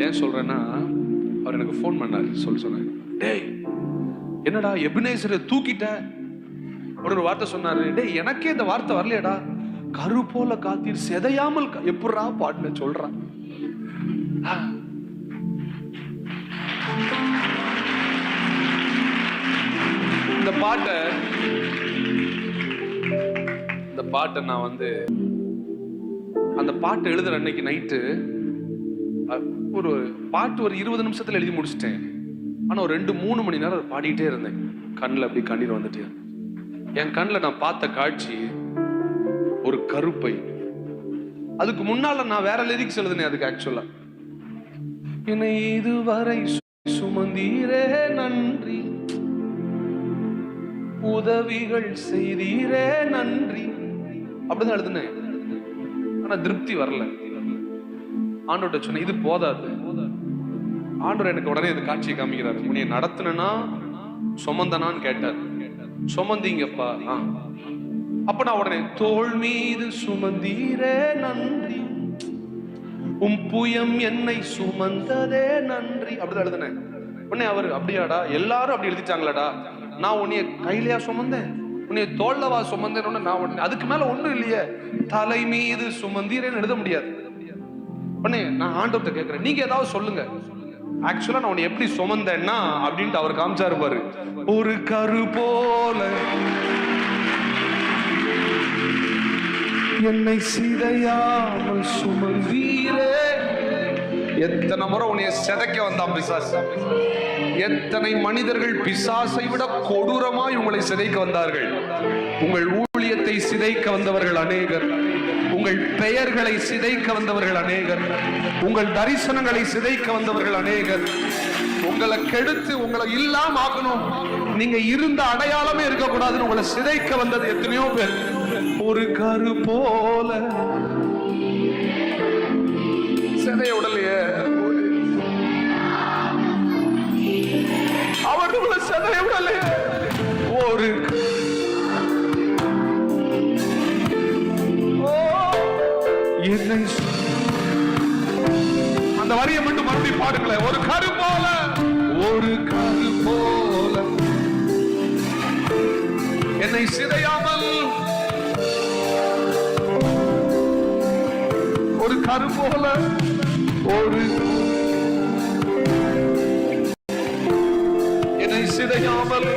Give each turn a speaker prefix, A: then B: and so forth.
A: ஏன் சொல்றேன்னா, அவர் எனக்கு ஃபோன் பண்ணாரு. சொன்னேன், டேய் என்னடா எபினேசரை தூக்கிட்ட ஒரு வார்த்தை சொன்னாரு. டேய் எனக்கே இந்த வார்த்தை வரலையடா. கரு போல காத்தீர் செதையாமல் எப்படா பாட்டுல சொல்றான். இந்த பாட்டை நான் அந்த பாட்டை எழுதுற அன்னைக்கு நைட்டு ஒரு பாட்டு ஒரு 20 நிமிஷத்துல எழுதி முடிச்சிட்டேன். ஆனா ஒரு 2-3 மணி நேரம் பாடிட்டே இருந்தேன். கண்ணில் அப்படி கண்ணீர் வந்துட்டே. என் கண்ணில் நான் பார்த்த காட்சி ஒரு கருப்பை. அதுக்கு முன்னால நான் வேற லிரிக்ஸ் எழுதுனேன். அதுக்கு ஆக்சுவலா என்னை இதுவரை சுமந்தீரே நன்றி, உதவிகள் செய்தீரே நன்றி அப்படிதான் எழுதுனேன். ஆனா திருப்தி வரல. ஆண்டவர்கிட்ட சொன்னேன், இது போதாது. ஆண்டவர் எனக்கு உடனே இந்த காட்சியை காமிக்கிறாரு. உன்னைய நடத்தினா சுமந்தனான்னு கேட்டார். சுமந்தீங்கப்பா. அப்ப நான் உடனே தோள் மீது சுமந்தீரே நன்றி, உம் புயம் என்னை சுமந்ததே நன்றி அப்படிதான் எழுதுனேன். உடனே அவரு அப்படியாடா, எல்லாரும் அப்படி எழுதிட்டாங்களாடா, நான் உன்னைய கையிலையா சுமந்தேன், உன்னைய தோல்லவா சுமந்தேன்னு நான் உடனே அதுக்கு மேல ஒண்ணும் இல்லையே, தலை மீது சுமந்தீரேன்னு எழுத முடியாது. உடனே நான் ஆண்டவர்கிட்ட கேட்கிறேன், நீங்க ஏதாவது சொல்லுங்க. ஆக்சுவலா நான் உன்னை எப்படி சுமந்தேன்னா அப்படின்ட்டு அவர் காமிச்சாரு பாரு. ஒரு கரு போல என்னை சிதையாமல் சுமந்தீரே. எத்தனை முறை உன்னை சிதைக்க வந்தான் பிசாசு. எத்தனை மனிதர்கள் பிசாசை விட கொடூரமாய் உங்களை சிதைக்க வந்தார்கள். உங்கள் ஊழியத்தை சிதைக்க வந்தவர்கள் அநேகர், உங்கள் பெயர்களை சிதைக்க வந்தவர்கள் அநேகர், உங்கள் தரிசனங்களை சிதைக்க வந்தவர்கள் அநேகர். உங்களை கெடுத்து உங்களை இல்லாம ஆக்கணும், நீங்க இருந்த அடையாளமே இருக்கக்கூடாதுன்னு உங்களை சிதைக்க வந்தது எத்தனையோ பேர். ஒரு கரு போல சிதைய உடலையே அவர்களை சிதைய உடலையே. ஒரு என்னை அந்த வரியை மட்டும் மறுபடியும் பாடுங்களேன். ஒரு கரு போல, ஒரு கரு போல என்னை சிதையாமல், ஒரு கரு போல, ஒரு என்னை சிதையாமல்